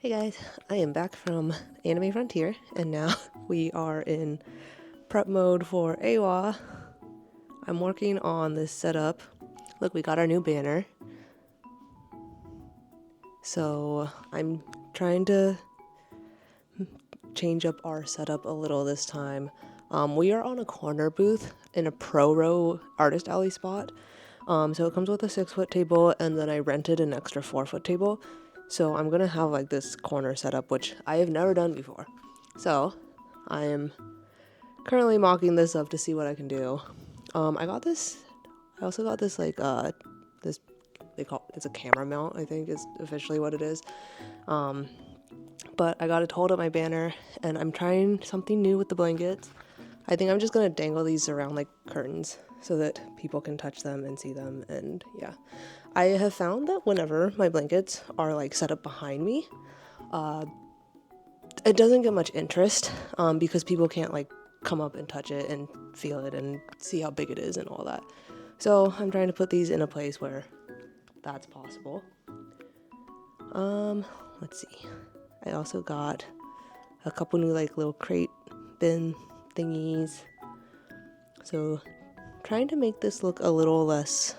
Hey guys, I am back from Anime Frontier, and now we are in prep mode for AWA. I'm working on this setup. Look, we got our new banner. So I'm trying to change up our setup a little this time. We are on a corner booth in a pro row artist alley spot. So it comes with a 6-foot table, and then I rented an extra 4-foot table. So I'm gonna have like this corner setup, which I have never done before. So I am currently mocking this up to see what I can do. I also got this this, it's a camera mount, I think is officially what it is. But I got it to hold up my banner, and I'm trying something new with the blankets. I think I'm just gonna dangle these around like curtains so that people can touch them and see them, and yeah. I have found that whenever my blankets are like set up behind me, it doesn't get much interest because people can't like come up and touch it and feel it and see how big it is and all that. So I'm trying to put these in a place where that's possible. Let's see. I also got a couple new like little crate bin thingies. So trying to make this look a little less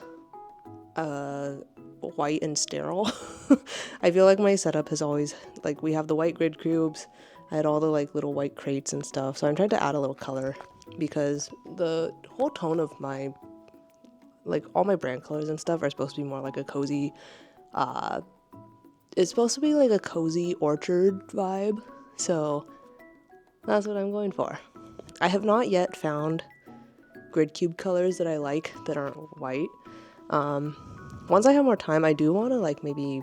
white and sterile. I feel like my setup has always, like, we have the white grid cubes, I had all the like little white crates and stuff, so I'm trying to add a little color because the whole tone of my, like, all my brand colors and stuff are supposed to be more like a cozy, it's supposed to be like a cozy orchard vibe, so that's what I'm going for. I have not yet found grid cube colors that I like that aren't white. Once I have more time, I do want to like maybe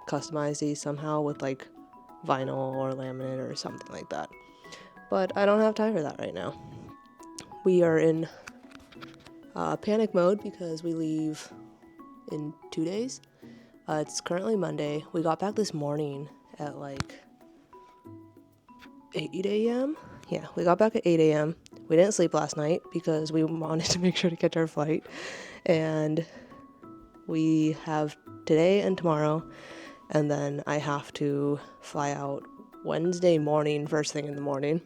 customize these somehow with like vinyl or laminate or something like that. But I don't have time for that right now. We are in panic mode because we leave in 2 days. It's currently Monday. We got back this morning at like 8 a.m. Yeah, we got back at 8 a.m. We didn't sleep last night because we wanted to make sure to catch our flight. And we have today and tomorrow, and then I have to fly out Wednesday morning, first thing in the morning.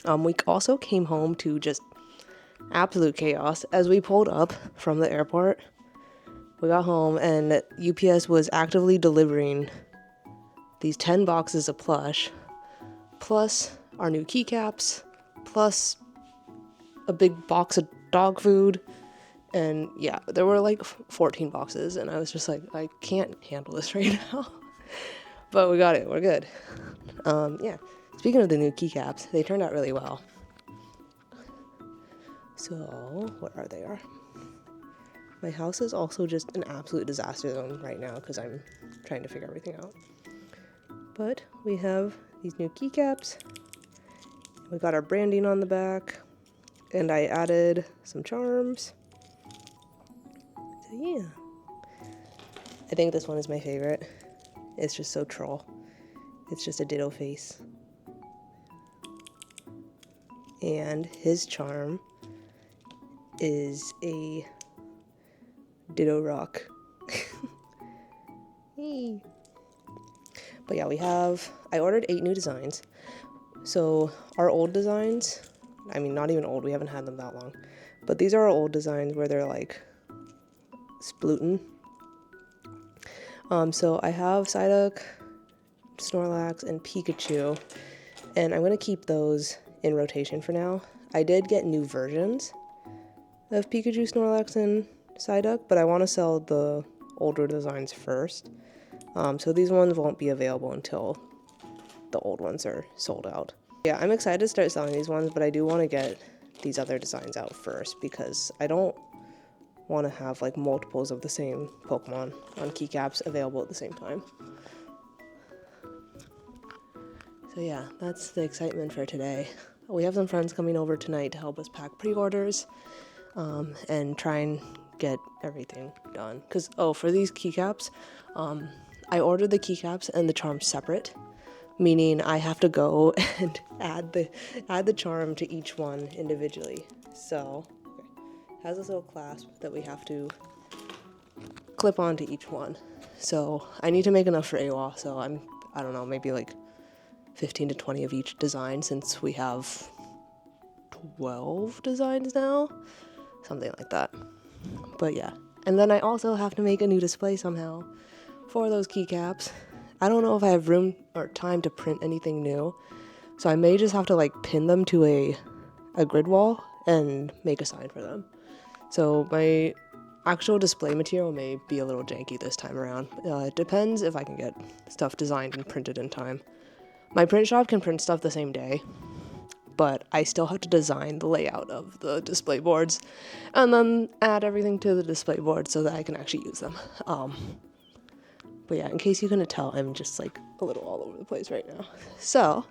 We also came home to just absolute chaos. As we pulled up from the airport, we got home and UPS was actively delivering these 10 boxes of plush, plus our new keycaps, plus a big box of dog food. And yeah, there were like 14 boxes, and I was just like, I can't handle this right now. But we got it, we're good. Yeah, speaking of the new keycaps, they turned out really well. So, what are they? My house is also just an absolute disaster zone right now because I'm trying to figure everything out. But we have these new keycaps. We got our branding on the back, and I added some charms. So yeah, I think this one is my favorite. It's just so troll. It's just a ditto face. And his charm is a ditto rock. Hey. But yeah, I ordered 8 new designs. So our old designs, I mean, not even old, we haven't had them that long. But these are our old designs where they're like splootin'. So I have Psyduck, Snorlax, and Pikachu, and I'm gonna keep those in rotation for now. I did get new versions of Pikachu, Snorlax, and Psyduck, but I want to sell the older designs first. So these ones won't be available until the old ones are sold out. Yeah, I'm excited to start selling these ones, but I do want to get these other designs out first because I don't want to have like multiples of the same Pokemon on keycaps available at the same time. So yeah, that's the excitement for today. We have some friends coming over tonight to help us pack pre-orders and try and get everything done. Because, for these keycaps, I ordered the keycaps and the charms separate, meaning I have to go and add the charm to each one individually. So it has this little clasp that we have to clip onto each one. So I need to make enough for AWA, so I don't know, maybe like 15 to 20 of each design, since we have 12 designs now, something like that. But yeah, and then I also have to make a new display somehow for those keycaps. I don't know if I have room or time to print anything new, so I may just have to like pin them to a grid wall and make a sign for them. So my actual display material may be a little janky this time around. It depends if I can get stuff designed and printed in time. My print shop can print stuff the same day, but I still have to design the layout of the display boards and then add everything to the display board so that I can actually use them. But yeah, in case you couldn't tell, I'm just like a little all over the place right now. So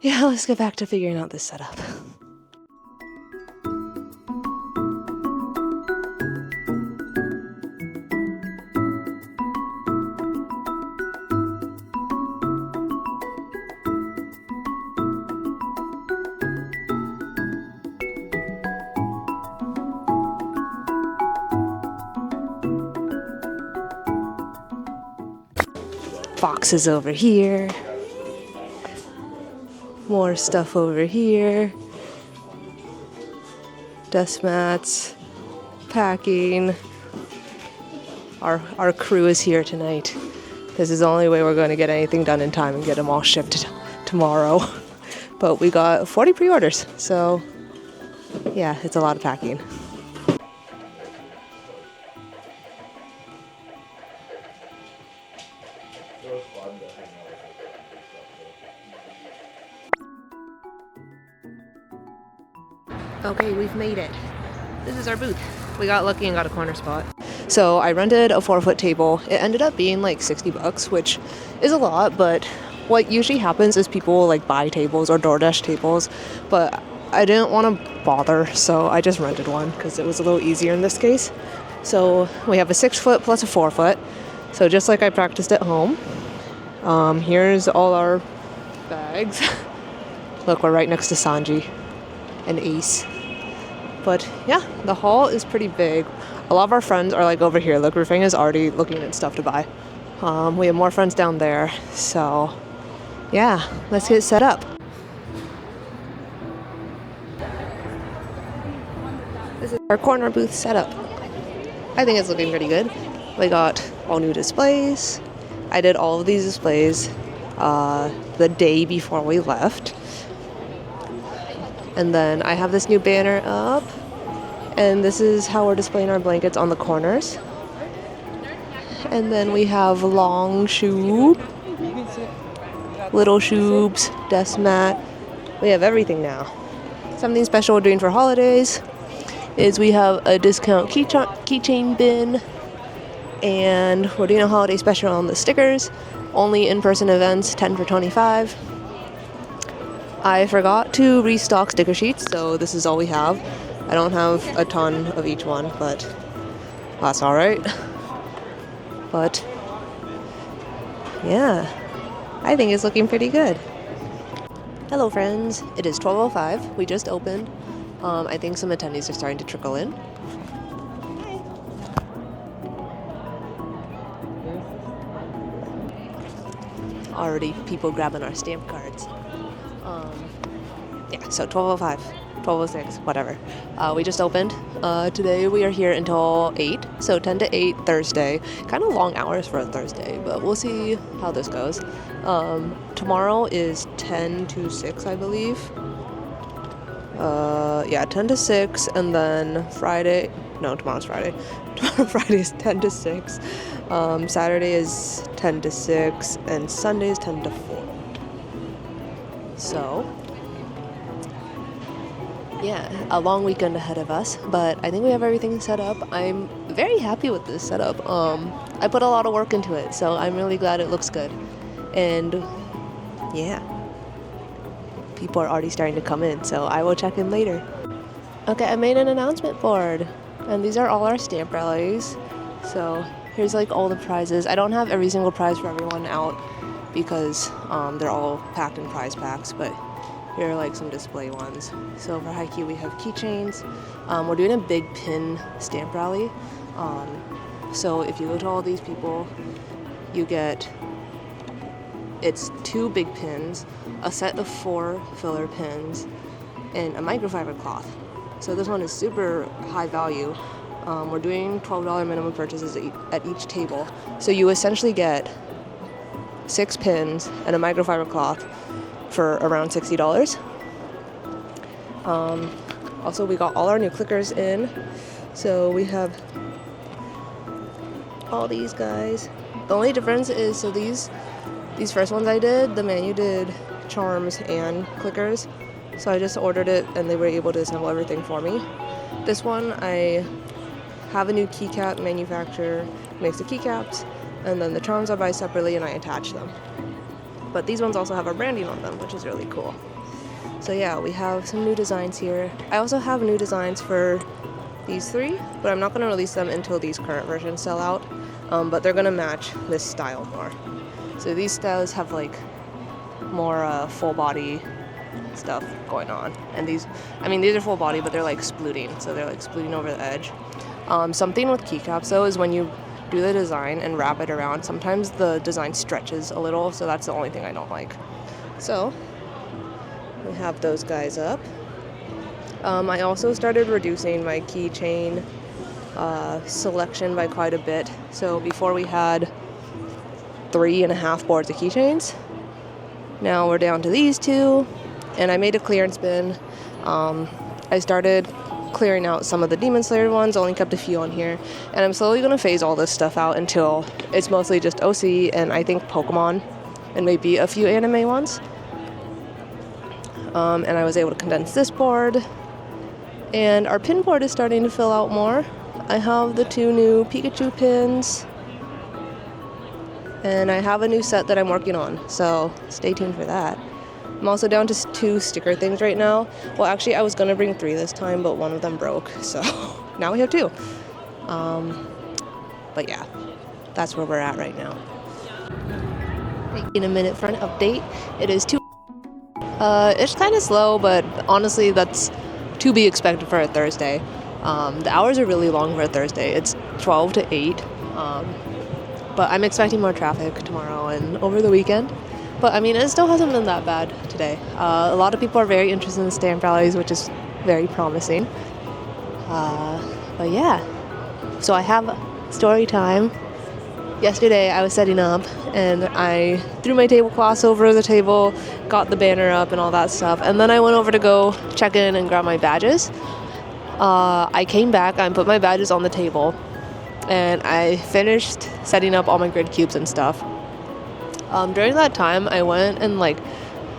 yeah, let's get back to figuring out this setup. Boxes over here. More stuff over here. Desk mats. Packing. Our crew is here tonight. This is the only way we're going to get anything done in time and get them all shipped tomorrow. But we got 40 pre-orders, so yeah, it's a lot of packing. Okay, we've made it. This is our booth. We got lucky and got a corner spot. So I rented a 4-foot table. It ended up being like $60, which is a lot, but what usually happens is people will like buy tables or DoorDash tables, but I didn't want to bother, so I just rented one because it was a little easier in this case. So we have a 6-foot plus a 4-foot. So just like I practiced at home. Here's all our bags. Look, we're right next to Sanji and Ace. But yeah, the hall is pretty big. A lot of our friends are like over here. Look, Rufang is already looking at stuff to buy. We have more friends down there. So yeah, let's get set up. This is our corner booth setup. I think it's looking pretty good. We got all new displays. I did all of these displays the day before we left. And then I have this new banner up. And this is how we're displaying our blankets on the corners. And then we have long shoob, little shoobs, desk mat. We have everything now. Something special we're doing for holidays is we have a discount keychain bin. And we're doing a holiday special on the stickers. Only in-person events, 10 for $25. I forgot to restock sticker sheets, so this is all we have. I don't have a ton of each one, but that's alright. But yeah, I think it's looking pretty good. Hello friends, it is 12:05. We just opened. I think some attendees are starting to trickle in. Already people grabbing our stamp cards. Yeah, so 12:05, 12:06, whatever. We just opened. Today we are here until 8, so 10 to 8 Thursday. Kind of long hours for a Thursday, but we'll see how this goes. Tomorrow is 10 to 6, I believe. Yeah, 10 to 6, and then Friday, no, tomorrow's Friday. Friday is 10 to 6. Saturday is 10 to 6, and Sunday is 10 to 4. So, yeah, a long weekend ahead of us, but I think we have everything set up. I'm very happy with this setup. I put a lot of work into it, so I'm really glad it looks good. And yeah, people are already starting to come in, so I will check in later. Okay, I made an announcement board, and these are all our stamp rallies. So here's like all the prizes. I don't have every single prize for everyone out because they're all packed in prize packs, but here are like some display ones. So for Haikyuu we have keychains. We're doing a big pin stamp rally. So if you go to all these people, you get It's 2 big pins, a set of 4 filler pins, and a microfiber cloth. So this one is super high value. We're doing $12 minimum purchases at each table. So you essentially get 6 pins and a microfiber cloth for around $60. Also, we got all our new clickers in. So we have all these guys. The only difference is, so these first ones I did, the menu did charms and clickers. So I just ordered it and they were able to assemble everything for me. This one, I have a new keycap manufacturer, makes the keycaps, and then the charms I buy separately and I attach them. But these ones also have our branding on them, which is really cool. So yeah, we have some new designs here. I also have new designs for these 3, but I'm not going to release them until these current versions sell out. But they're going to match this style more. So these styles have like more full body stuff going on. And these are full body, but they're like splooting. So they're like splooting over the edge. Something with keycaps though is when you do the design and wrap it around, sometimes the design stretches a little, so that's the only thing I don't like. So we have those guys up. I also started reducing my keychain selection by quite a bit. So before we had 3.5 boards of keychains. Now we're down to these 2, and I made a clearance bin. I started clearing out some of the Demon Slayer ones, only kept a few on here, and I'm slowly going to phase all this stuff out until it's mostly just OC and I think Pokemon and maybe a few anime ones. And I was able to condense this board, and our pin board is starting to fill out more. I have the 2 new Pikachu pins, and I have a new set that I'm working on, so stay tuned for that. I'm also down to 2 sticker things right now. Well, actually, I was going to bring 3 this time, but one of them broke, so now we have 2. But yeah, that's where we're at right now. In a minute for an update. It is 2. It's kind of slow, but honestly, that's to be expected for a Thursday. The hours are really long for a Thursday. It's 12 to 8. But I'm expecting more traffic tomorrow and over the weekend. But I mean, it still hasn't been that bad today. A lot of people are very interested in stamp rallies, which is very promising. But yeah, so I have story time. Yesterday I was setting up and I threw my tablecloths over the table, got the banner up and all that stuff, and then I went over to go check in and grab my badges. I came back, I put my badges on the table, and I finished setting up all my grid cubes and stuff. During that time, I went and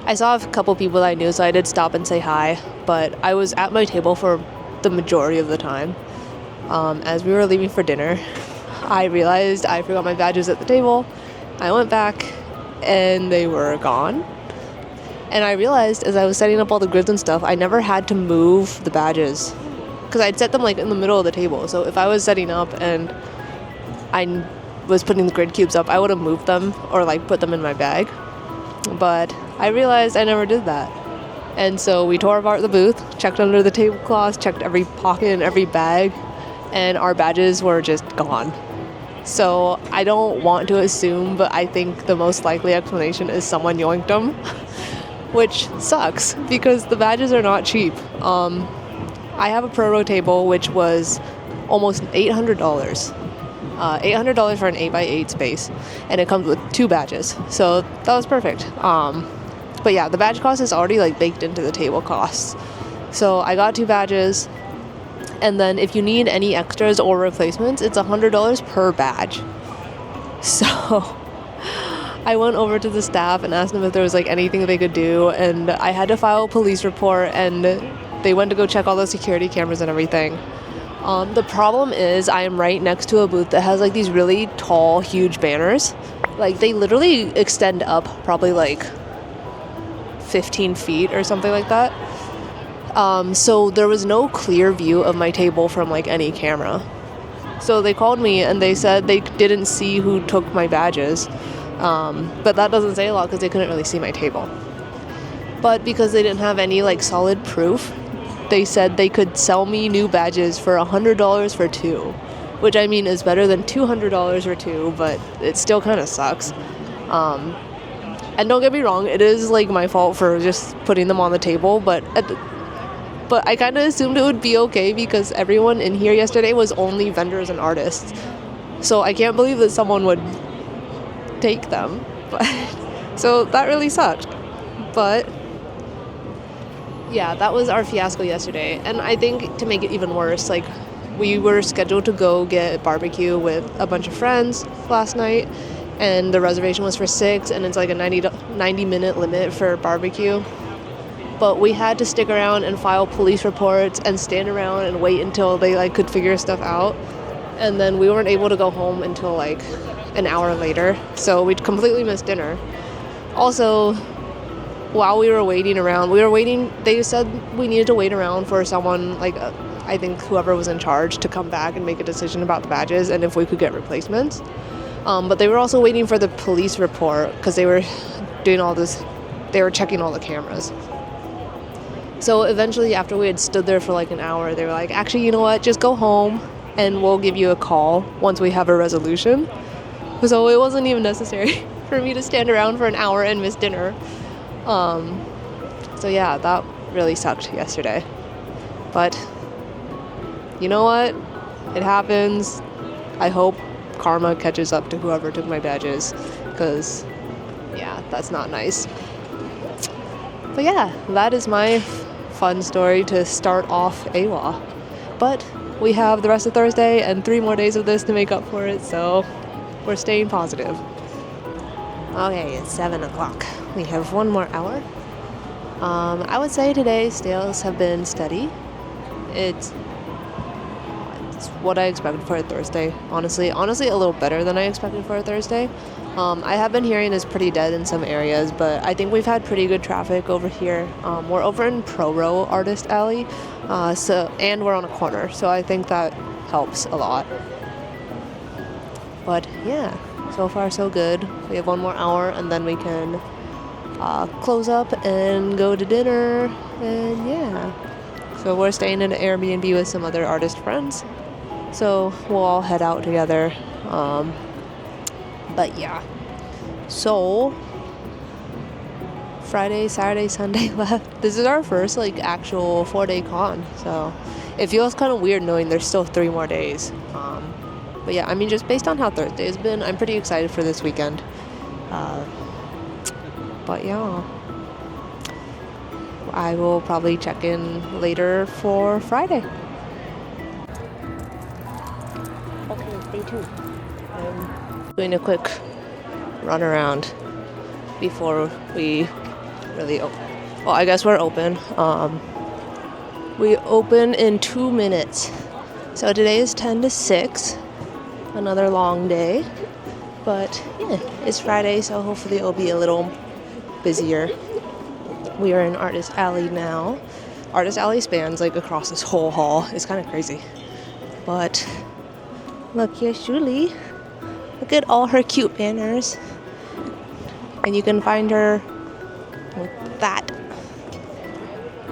I saw a couple people that I knew, so I did stop and say hi, but I was at my table for the majority of the time. As we were leaving for dinner, I realized I forgot my badges at the table. I went back and they were gone. And I realized as I was setting up all the grids and stuff, I never had to move the badges because I'd set them in the middle of the table. So if I was setting up and I was putting the grid cubes up, I would have moved them or put them in my bag. But I realized I never did that. And so we tore apart the booth, checked under the tablecloths, checked every pocket and every bag, and our badges were just gone. So I don't want to assume, but I think the most likely explanation is someone yoinked them, which sucks because the badges are not cheap. I have a Pro table which was almost $800. $800 for an 8x8 space, and it comes with 2 badges, so that was perfect. But yeah, the badge cost is already baked into the table costs. So I got 2 badges, and then if you need any extras or replacements, it's $100 per badge. So I went over to the staff and asked them if there was anything they could do, and I had to file a police report, and they went to go check all the security cameras and everything. The problem is I am right next to a booth that has these really tall, huge banners. They literally extend up probably 15 feet or something like that. So there was no clear view of my table from any camera. So they called me and they said they didn't see who took my badges. But that doesn't say a lot because they couldn't really see my table. But because they didn't have any solid proof, they said they could sell me new badges for $100 for 2, which is better than $200 for 2, but it still kind of sucks. And don't get me wrong, it is like my fault for just putting them on the table, but I kind of assumed it would be okay because everyone in here yesterday was only vendors and artists. So I can't believe that someone would take them. But so that really sucked. But yeah, that was our fiasco yesterday. And I think to make it even worse, like we were scheduled to go get barbecue with a bunch of friends last night, and the reservation was for 6, and it's like a 90-minute limit for barbecue. But we had to stick around and file police reports and stand around and wait until they like could figure stuff out. And then we weren't able to go home until like an hour later. So we completely missed dinner. Also, while we were waiting around, they said we needed to wait around for someone, like I think whoever was in charge, to come back and make a decision about the badges and if we could get replacements. But they were also waiting for the police report because they were doing all this, they were checking all the cameras. So eventually, after we had stood there for like an hour, they were like, actually, you know what, just go home and we'll give you a call once we have a resolution. So it wasn't even necessary for me to stand around for an hour and miss dinner. So yeah, that really sucked yesterday. But you know what? It happens. I hope karma catches up to whoever took my badges, because yeah, that's not nice. But yeah, that is my fun story to start off AWA. But we have the rest of Thursday and 3 more days of this to make up for it, so we're staying positive. Okay, it's 7 o'clock. We have 1 more hour. I would say today's sales have been steady. It's what I expected for a Thursday, honestly a little better than I expected for a Thursday. I have been hearing it's pretty dead in some areas, but I think we've had pretty good traffic over here. We're over in Pro Row Artist Alley, and we're on a corner, so I think that helps a lot. But yeah, so far so good. We have 1 more hour and then we can close up and go to dinner, and yeah. So we're staying in an Airbnb with some other artist friends, so we'll all head out together. But yeah, so Friday, Saturday, Sunday left. This is our first like actual 4-day con, so it feels kind of weird knowing there's still 3 more days. But yeah, I mean, just based on how Thursday has been, I'm pretty excited for this weekend. But yeah, I will probably check in later for Friday. Okay, day 2. I'm doing a quick run around before we really open. Well, I guess we're open. We open in 2 minutes. So today is 10 to 6. Another long day. But yeah, it's Friday, so hopefully it'll be a little busier. We are in Artist Alley now. Artist Alley spans like across this whole hall. It's kind of crazy. But look, here's Julie. Look at all her cute banners. And you can find her with that.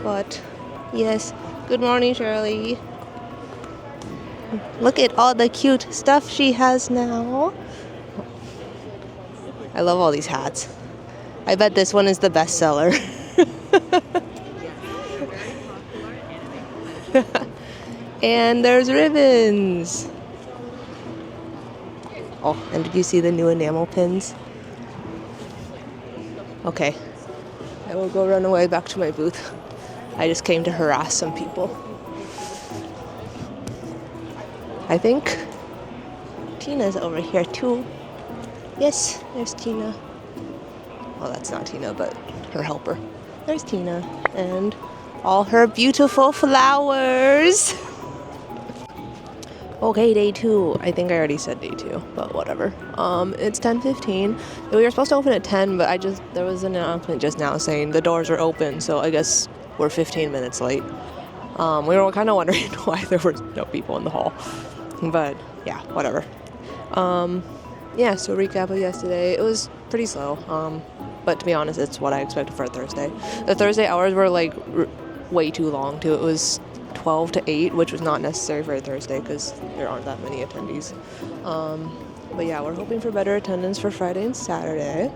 But yes, good morning, Shirley. Look at all the cute stuff she has now. I love all these hats. I bet this one is the best seller. And there's ribbons. Oh, and did you see the new enamel pins? Okay, I will go run away back to my booth. I just came to harass some people. I think Tina's over here too. Yes, there's Tina. Well, that's not Tina, but her helper. There's Tina and all her beautiful flowers. Okay, day 2. I think I already said day 2, but whatever. It's 10:15. We were supposed to open at 10, but there was an announcement just now saying the doors are open, so I guess we're 15 minutes late. We were kind of wondering why there were no people in the hall, but yeah, whatever. Yeah, so recap of yesterday. It was pretty slow, but to be honest, it's what I expected for a Thursday. The Thursday hours were like way too long too. It was 12 to 8, which was not necessary for a Thursday because there aren't that many attendees. But yeah, we're hoping for better attendance for Friday and Saturday.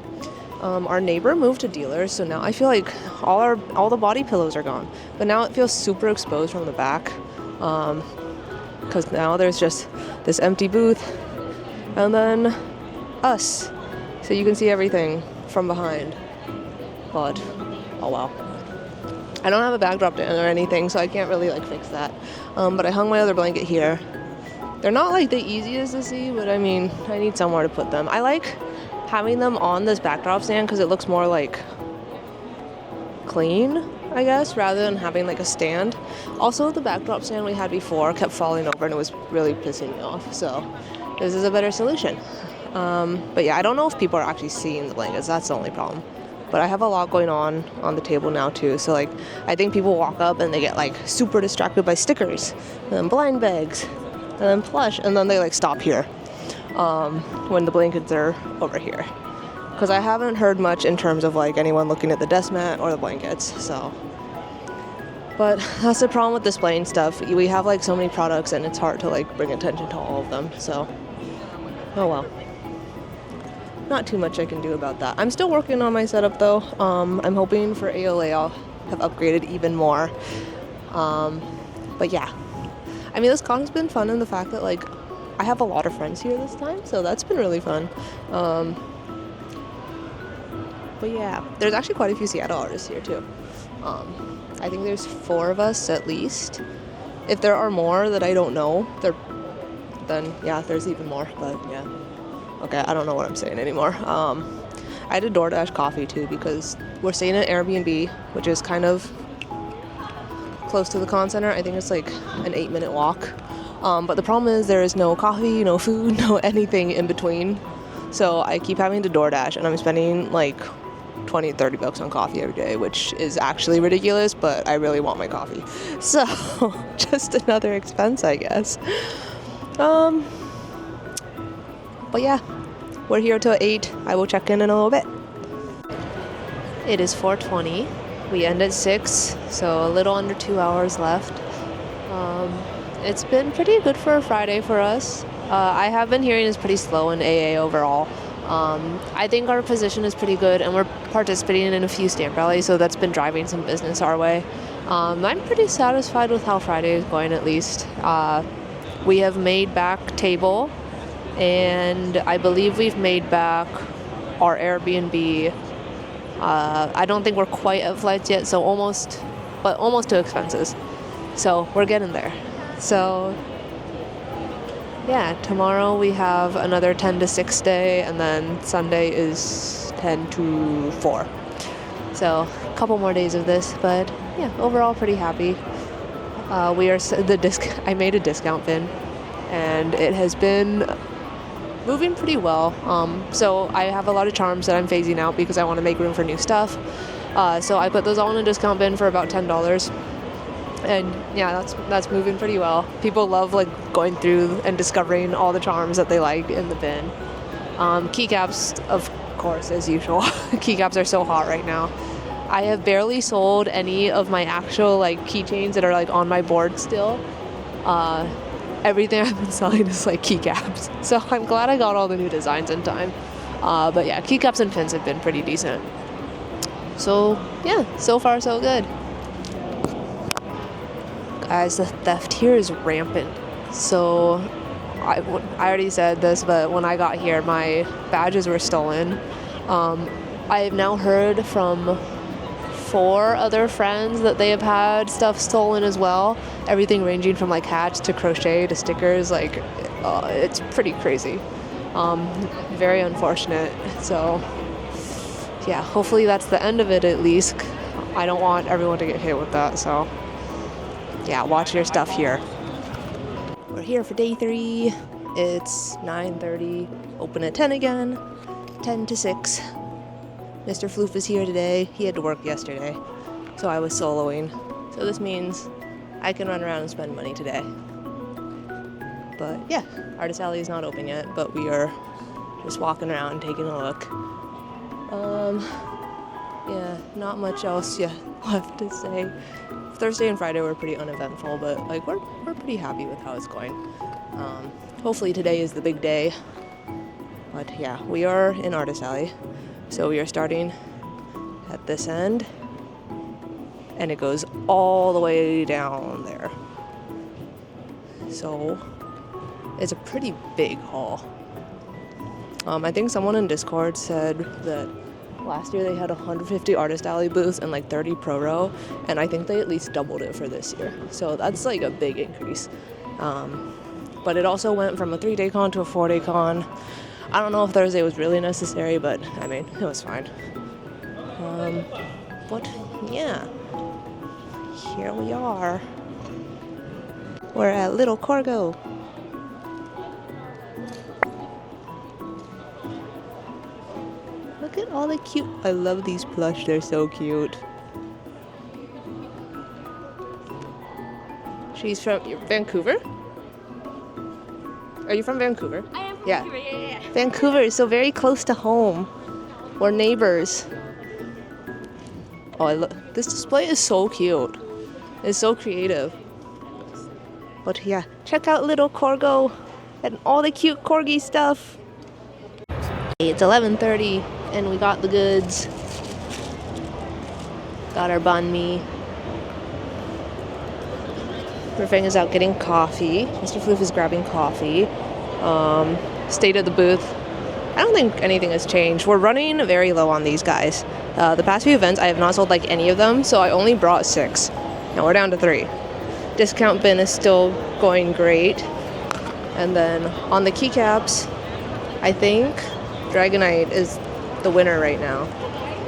Our neighbor moved to dealers, so now I feel like all the body pillows are gone. But now it feels super exposed from the back, because now there's just this empty booth, and then us, so you can see everything from behind. But oh well. I don't have a backdrop or anything, so I can't really like fix that. But I hung my other blanket here. They're not like the easiest to see, but I mean, I need somewhere to put them. I like having them on this backdrop stand because it looks more like clean, I guess, rather than having like a stand. Also, the backdrop stand we had before kept falling over and it was really pissing me off, so this is a better solution. But yeah, I don't know if people are actually seeing the blankets. That's the only problem. But I have a lot going on the table now too, so like I think people walk up and they get like super distracted by stickers and then blind bags and then plush, and then they like stop here when the blankets are over here, because I haven't heard much in terms of like anyone looking at the desk mat or the blankets. So, but that's the problem with displaying stuff. We have like so many products and it's hard to like bring attention to all of them, so oh well. Not too much I can do about that. I'm still working on my setup though. I'm hoping for AWA I'll have upgraded even more. But yeah, I mean, this con's been fun in the fact that like I have a lot of friends here this time, so that's been really fun. But yeah, there's actually quite a few Seattle artists here too. I think there's 4 of us at least. If there are more that I don't know, then yeah, there's even more. But yeah. Okay, I don't know what I'm saying anymore. I had a DoorDash coffee too because we're staying at Airbnb, which is kind of close to the con center. I think it's like an 8-minute walk. But the problem is there is no coffee, no food, no anything in between. So I keep having to DoorDash, and I'm spending like $20-$30 on coffee every day, which is actually ridiculous, but I really want my coffee. So just another expense, I guess. But yeah, we're here till 8. I will check in a little bit. It is 4:20. We end at 6, so a little under 2 hours left. It's been pretty good for a Friday for us. I have been hearing it's pretty slow in AA overall. I think our position is pretty good, and we're participating in a few stamp rallies, so that's been driving some business our way. I'm pretty satisfied with how Friday is going, at least. We have made back table, and I believe we've made back our Airbnb. I don't think we're quite at flights yet, so almost to expenses. So we're getting there. So yeah, tomorrow we have another 10 to 6 day, and then Sunday is 10 to 4. So a couple more days of this, but yeah, overall pretty happy. I made a discount bin, and it has been moving pretty well. So I have a lot of charms that I'm phasing out because I want to make room for new stuff. So I put those all in a discount bin for about $10. And yeah, that's moving pretty well. People love like going through and discovering all the charms that they like in the bin. Keycaps, of course, as usual. Keycaps are so hot right now. I have barely sold any of my actual like keychains that are like on my board still. Everything I've been selling is like keycaps. So I'm glad I got all the new designs in time. But yeah, keycaps and pins have been pretty decent. So yeah, so far so good. Guys, the theft here is rampant. So I already said this, but when I got here, my badges were stolen. I have now heard from 4 other friends that they have had stuff stolen as well. Everything ranging from like hats to crochet to stickers. Like, it's pretty crazy. Very unfortunate. So yeah, hopefully that's the end of it at least. I don't want everyone to get hit with that, so yeah, watch your stuff here. We're here for day 3. It's 9:30, open at 10 again, 10 to 6. Mr. Floof is here today. He had to work yesterday, so I was soloing. So this means I can run around and spend money today. But yeah, Artist Alley is not open yet, but we are just walking around and taking a look. Yeah, not much else left to say. Thursday and Friday were pretty uneventful, but like we're pretty happy with how it's going. Hopefully today is the big day. But yeah, we are in Artist Alley. So we are starting at this end, and it goes all the way down there. So it's a pretty big haul. I think someone in Discord said that last year they had 150 Artist Alley booths and like 30 Pro Row, and I think they at least doubled it for this year. So that's like a big increase. But it also went from a 3-day con to a 4-day con. I don't know if Thursday was really necessary, but I mean, it was fine. But yeah, here we are. We're at Little Corgo. Look at all the cute, I love these plush, they're so cute. She's from Vancouver? Are you from Vancouver? I am from Yeah. Vancouver, yeah. Vancouver is so very close to home. We're neighbors. Oh, this display is so cute. It's so creative. But yeah, check out Little Corgo and all the cute corgi stuff. It's 11:30 and we got the goods. Got our banh mi. Rufeng is out getting coffee. Mr. Floof is grabbing coffee. State of the booth. I don't think anything has changed. We're running very low on these guys. The past few events, I have not sold like any of them, so I only brought 6. Now we're down to 3. Discount bin is still going great. And then on the keycaps, I think Dragonite is the winner right now.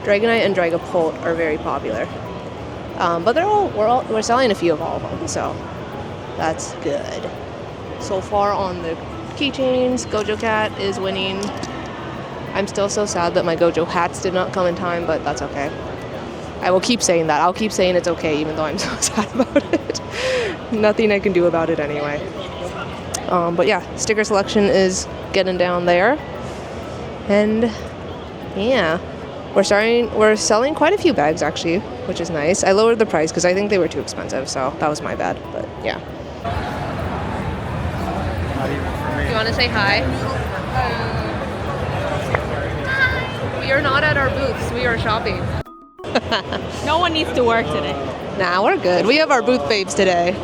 Dragonite and Dragapult are very popular. But we're selling a few of all of them, so that's good. So far on the keychains, Gojo Cat is winning. I'm still so sad that my Gojo hats did not come in time, but that's okay. I will keep saying that. I'll keep saying it's okay, even though I'm so sad about it. Nothing I can do about it anyway. But yeah, sticker selection is getting down there. And yeah, we're selling quite a few bags actually, which is nice. I lowered the price because I think they were too expensive, so that was my bad, but yeah. Do you want to say hi? We are not at our booths, we are shopping. No one needs to work today. Nah, we're good. We have our booth babes today.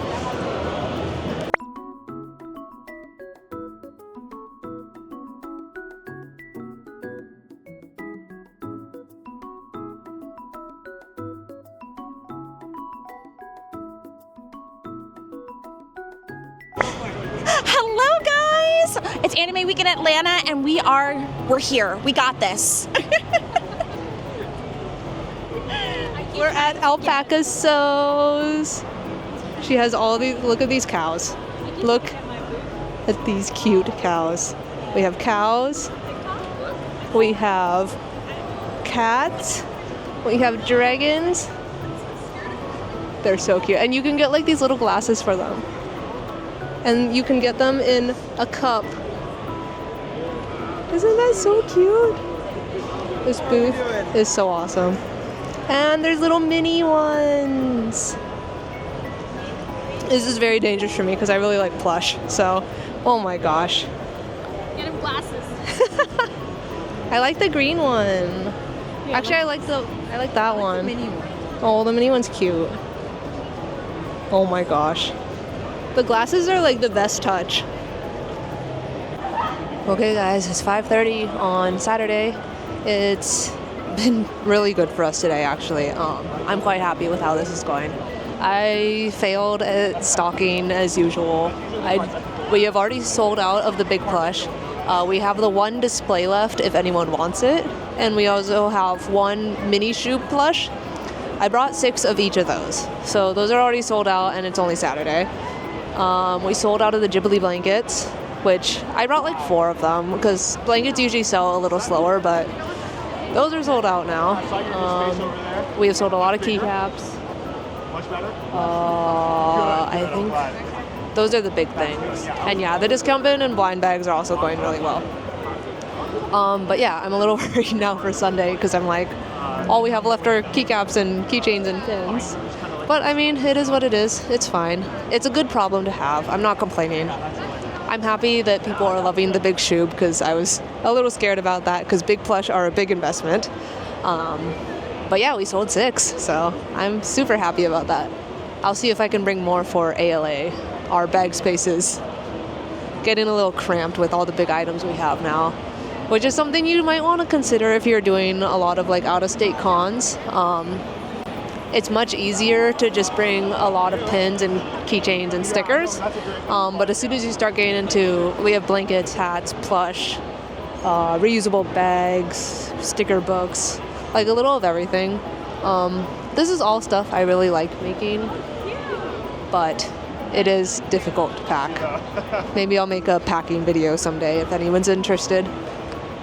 Hello, guys! It's Anime Week in Atlanta, and we're here. We got this. We're at Alpaca Sews. She has all these, look at these cows. Look at these cute cows. We have cows. We have cats. We have dragons. They're so cute. And you can get like these little glasses for them. And you can get them in a cup. Isn't that so cute? This booth is so awesome. And there's little mini ones. This is very dangerous for me because I really like plush. So, oh my gosh. Get him glasses. I like the green one. Actually, I like that one. The mini one. Oh, the mini one's cute. Oh my gosh. The glasses are like the best touch. Okay guys, it's 5:30 on Saturday. It's been really good for us today actually. I'm quite happy with how this is going. I failed at stocking as usual. We have already sold out of the big plush. We have the one display left if anyone wants it. And we also have one mini shoe plush. I brought 6 of each of those. So those are already sold out and it's only Saturday. We sold out of the Ghibli blankets, which I brought like 4 of them because blankets usually sell a little slower, but those are sold out now. We have sold a lot of keycaps. I think those are the big things. And yeah, the discount bin and blind bags are also going really well. But yeah, I'm a little worried now for Sunday because I'm like, all we have left are keycaps and keychains and pins. But I mean, it is what it is. It's fine. It's a good problem to have. I'm not complaining. I'm happy that people are loving the big shoe because I was a little scared about that because big plush are a big investment. But yeah, we sold 6, so I'm super happy about that. I'll see if I can bring more for ALA. Our bag space is getting a little cramped with all the big items we have now, which is something you might want to consider if you're doing a lot of like out-of-state cons. It's much easier to just bring a lot of pins and keychains and stickers, but as soon as you start getting into, we have blankets, hats, plush, reusable bags, sticker books, like a little of everything. This is all stuff I really like making, but it is difficult to pack. Maybe I'll make a packing video someday if anyone's interested.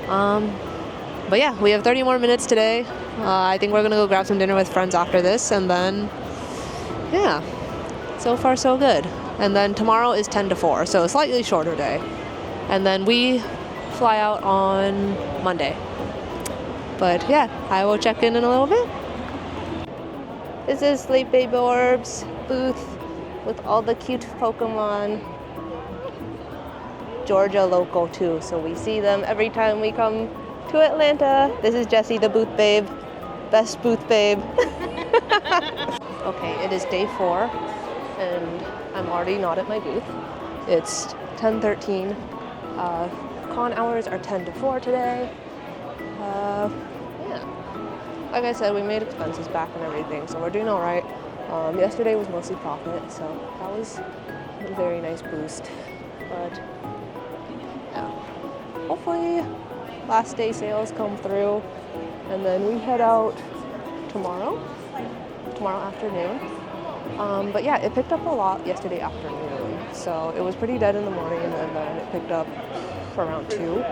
But yeah, we have 30 more minutes today. I think we're gonna go grab some dinner with friends after this, and then, yeah, so far so good. And then tomorrow is 10 to 4, so a slightly shorter day. And then we fly out on Monday. But yeah, I will check in a little bit. This is Sleep Baby Orb's booth with all the cute Pokemon. Georgia local too, so we see them every time we come to Atlanta. This is Jessie, the booth babe. Best booth babe. Okay, it is day 4, and I'm already not at my booth. It's 10:13. Con hours are 10 to 4 today. Yeah. Like I said, we made expenses back and everything, so we're doing all right. Yesterday was mostly profit, so that was a very nice boost. But yeah, hopefully last day sales come through, and then we head out tomorrow afternoon. But yeah, it picked up a lot yesterday afternoon, so it was pretty dead in the morning, and then it picked up for around 2,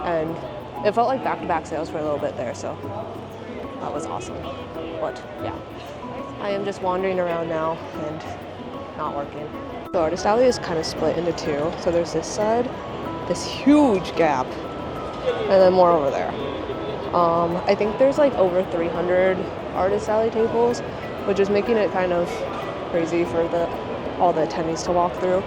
and it felt like back-to-back sales for a little bit there, so that was awesome. But yeah, I am just wandering around now and not working. The artist alley is kind of split into 2, so there's this side, this huge gap, and then more over there. I think there's like over 300 artist alley tables, which is making it kind of crazy for all the attendees to walk through.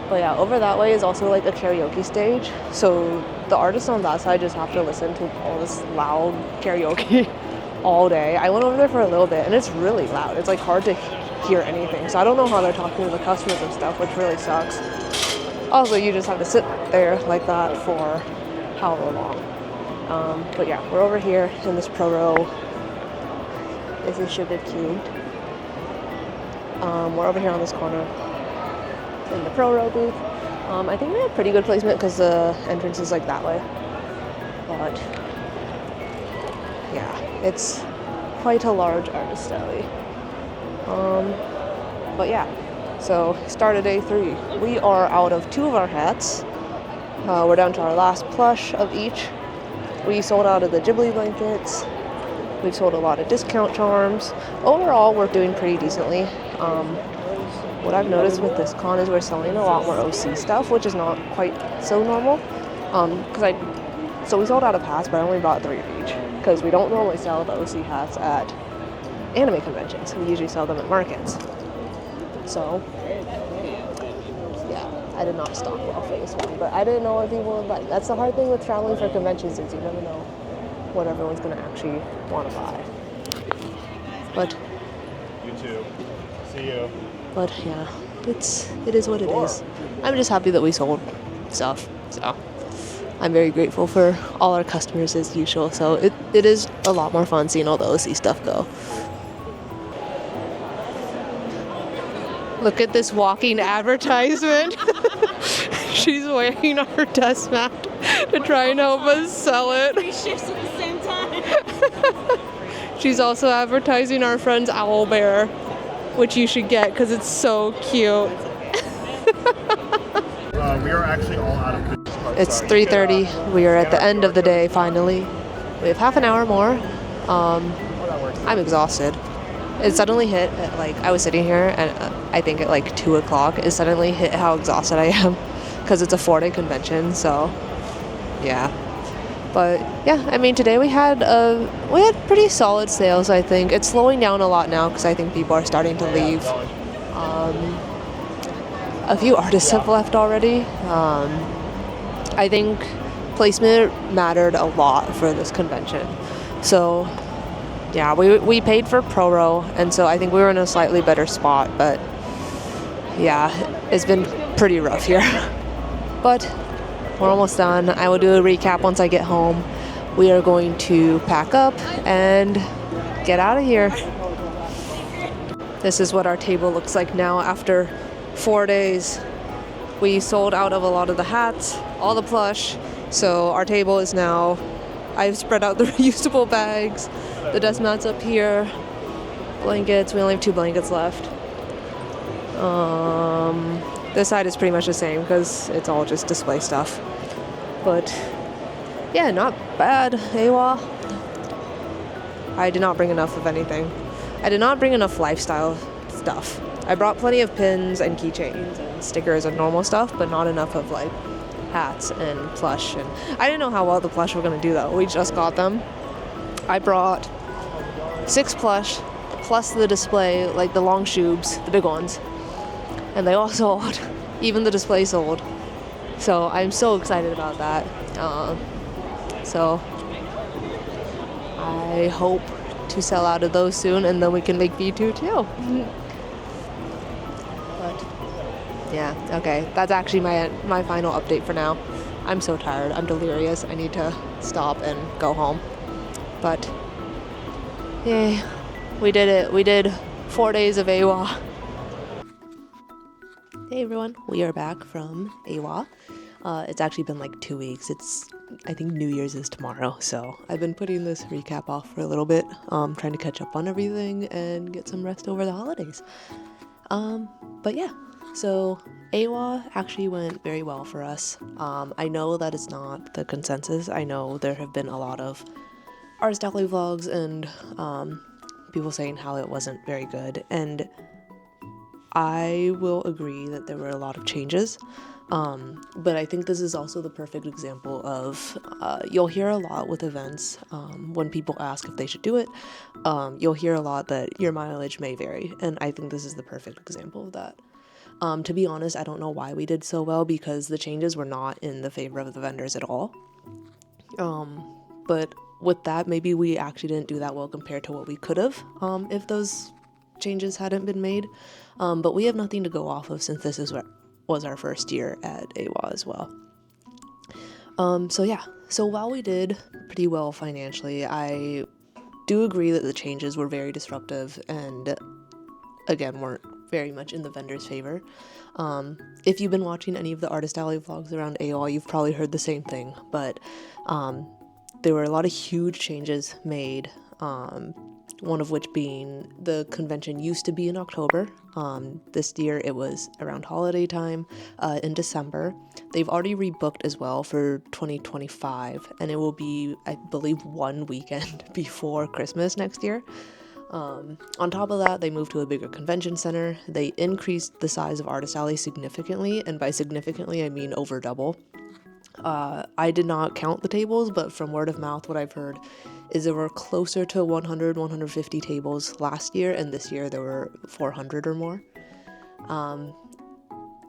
But yeah, over that way is also like a karaoke stage, so the artists on that side just have to listen to all this loud karaoke all day. I went over there for a little bit, and it's really loud. It's like hard to hear anything, so I don't know how they're talking to the customers and stuff, which really sucks. Also, you just have to sit there like that for however long. But yeah, we're over here in this Pro Row. This is Sugar Cubed. We're over here on this corner in the Pro Row booth. I think we have pretty good placement because the entrance is like that way. But yeah, it's quite a large artist alley. But yeah, so start of day 3. We are out of 2 of our hats. We're down to our last plush of each. We sold out of the Ghibli blankets. We've sold a lot of discount charms. Overall, we're doing pretty decently. What I've noticed with this con is we're selling a lot more OC stuff, which is not quite so normal. So we sold out of hats, but I only bought 3 of each because we don't normally sell the OC hats at anime conventions. We usually sell them at markets. So yeah, I did not stock well for this one, but I didn't know what people would like. That's the hard thing with traveling for conventions, is you never know what everyone's gonna actually want to buy. But you too. See you. But yeah, it is what it is. I'm just happy that we sold stuff. So I'm very grateful for all our customers as usual. So it is a lot more fun seeing all the OC stuff go. Look at this walking advertisement. She's wearing our desk mat to try and help us sell it. 3 shifts at the same time. She's also advertising our friend's owl bear, which you should get because it's so cute. We are actually all out of business cards. It's 3:30. We are at the end of the day finally. We have half an hour more. I'm exhausted. It suddenly hit at I was sitting here and I think at 2 o'clock, it suddenly hit how exhausted I am because it's a 4-day convention, so yeah. But yeah, I mean, today we had pretty solid sales, I think. It's slowing down a lot now because I think people are starting to leave. a few artists have left already. I think placement mattered a lot for this convention. So yeah, we paid for pro row, and so I think we were in a slightly better spot, but yeah, it's been pretty rough here. But we're almost done. I will do a recap once I get home. We are going to pack up and get out of here. This is what our table looks like now after 4 days. We sold out of a lot of the hats, all the plush, so our table is now, I've spread out the reusable bags, the desk mats up here, blankets, we only have 2 blankets left. This side is pretty much the same because it's all just display stuff. But yeah, not bad, AWA. I did not bring enough of anything. I did not bring enough lifestyle stuff. I brought plenty of pins and keychains and stickers and normal stuff, but not enough of like hats and plush. And I didn't know how well the plush were gonna do though. We just got them. I brought 6 plush plus the display, like the long shoes, the big ones. And they all sold. Even the display sold. So I'm so excited about that. So I hope to sell out of those soon, and then we can make V2 too. But yeah, okay, that's actually my final update for now. I'm so tired, I'm delirious, I need to stop and go home. But yay, we did it. We did 4 days of AWA. Hey everyone, we are back from AWA. It's actually been like 2 weeks. I think New Year's is tomorrow, so I've been putting this recap off for a little bit, trying to catch up on everything and get some rest over the holidays. But yeah, so AWA actually went very well for us. I know that it's not the consensus. I know there have been a lot of Artist Alley vlogs and people saying how it wasn't very good, and I will agree that there were a lot of changes. But I think this is also the perfect example of, you'll hear a lot with events, when people ask if they should do it, you'll hear a lot that your mileage may vary, and I think this is the perfect example of that. To be honest, I don't know why we did so well, because the changes were not in the favor of the vendors at all. But with that, maybe we actually didn't do that well compared to what we could have, if those changes hadn't been made. But we have nothing to go off of since this was our first year at AWA as well. So yeah, so while we did pretty well financially, I do agree that the changes were very disruptive and again weren't very much in the vendor's favor. If you've been watching any of the Artist Alley vlogs around AWA, you've probably heard the same thing, but there were a lot of huge changes made, one of which being the convention used to be in October. This year it was around holiday time, in December. They've already rebooked as well for 2025, and it will be, I believe, 1 weekend before Christmas next year. On top of that, they moved to a bigger convention center. They increased the size of Artist Alley significantly, and by significantly I mean over double. I did not count the tables, but from word of mouth, what I've heard is there were closer to 100, 150 tables last year, and this year there were 400 or more.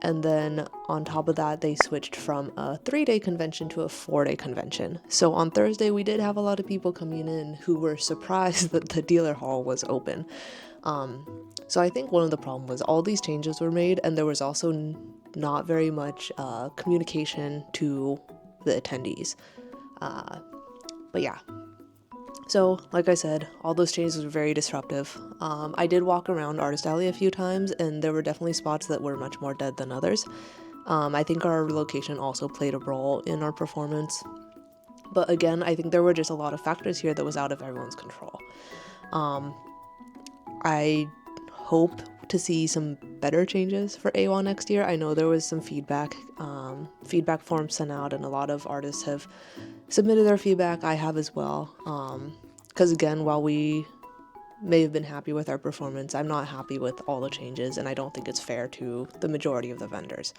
And then on top of that, they switched from a 3-day convention to a 4-day convention. So on Thursday, we did have a lot of people coming in who were surprised that the dealer hall was open. So I think one of the problems was all these changes were made, and there was also not very much communication to the attendees. But yeah. So, like I said, all those changes were very disruptive. I did walk around Artist Alley a few times, and there were definitely spots that were much more dead than others. I think our location also played a role in our performance. But again, I think there were just a lot of factors here that was out of everyone's control. I hope to see some better changes for AWA next year. I know there was some feedback forms sent out, and a lot of artists have submitted their feedback. I have as well. Because again, while we may have been happy with our performance, I'm not happy with all the changes, and I don't think it's fair to the majority of the vendors.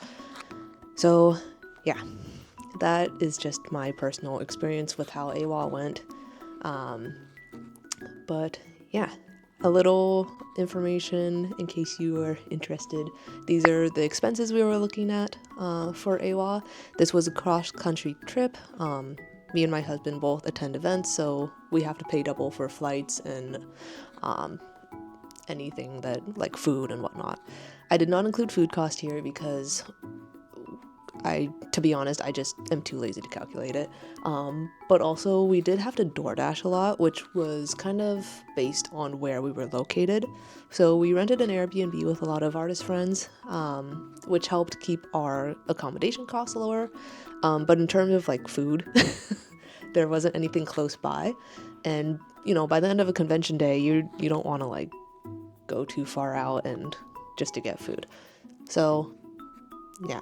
So yeah, that is just my personal experience with how AWA went. But yeah, a little information in case you are interested. These are the expenses we were looking at for AWA. This was a cross-country trip. Me and my husband both attend events, so we have to pay double for flights and anything that, like food and whatnot. I did not include food cost here because to be honest, I just am too lazy to calculate it. But also we did have to DoorDash a lot, which was kind of based on where we were located. So we rented an Airbnb with a lot of artist friends, which helped keep our accommodation costs lower. But in terms of like food, there wasn't anything close by. And, you know, by the end of a convention day, you don't want to like go too far out and just to get food. So, yeah.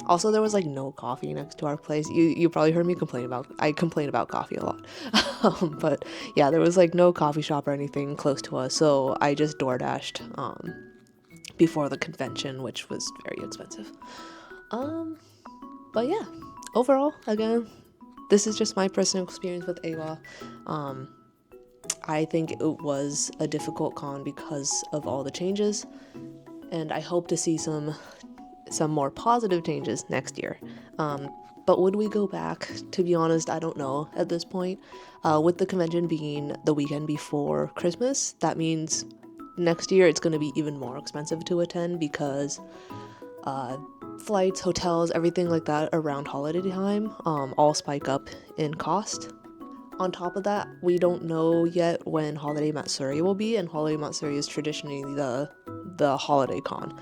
Also, there was like no coffee next to our place. You probably heard me complain about coffee a lot. But yeah, there was like no coffee shop or anything close to us, so I just DoorDashed before the convention, which was very expensive. But yeah, overall, again, this is just my personal experience with AWA. I think it was a difficult con because of all the changes, and I hope to see some more positive changes next year. But would we go back? To be honest, I don't know at this point. With the convention being the weekend before Christmas, that means next year it's going to be even more expensive to attend because flights, hotels, everything like that around holiday time all spike up in cost. On top of that, we don't know yet when Holiday Matsuri will be, and Holiday Matsuri is traditionally the holiday con.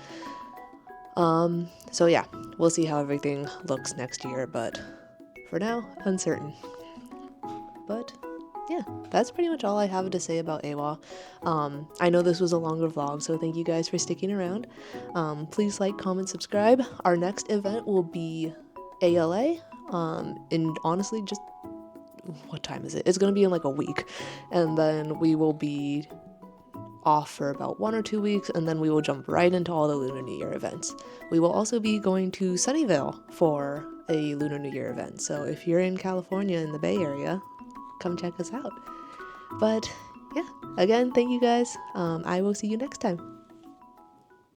So yeah, we'll see how everything looks next year, but for now, uncertain. But yeah, that's pretty much all I have to say about AWA. I know this was a longer vlog, so thank you guys for sticking around. Please like, comment, subscribe. Our next event will be ALA, and honestly, just, what time is it? It's gonna be in like a week, and then we will be off for about 1 or 2 weeks, and then we will jump right into all the Lunar New Year events. We will also be going to Sunnyvale for a Lunar New Year event, so if you're in California in the Bay Area, come check us out. But yeah, again, thank you guys. I will see you next time.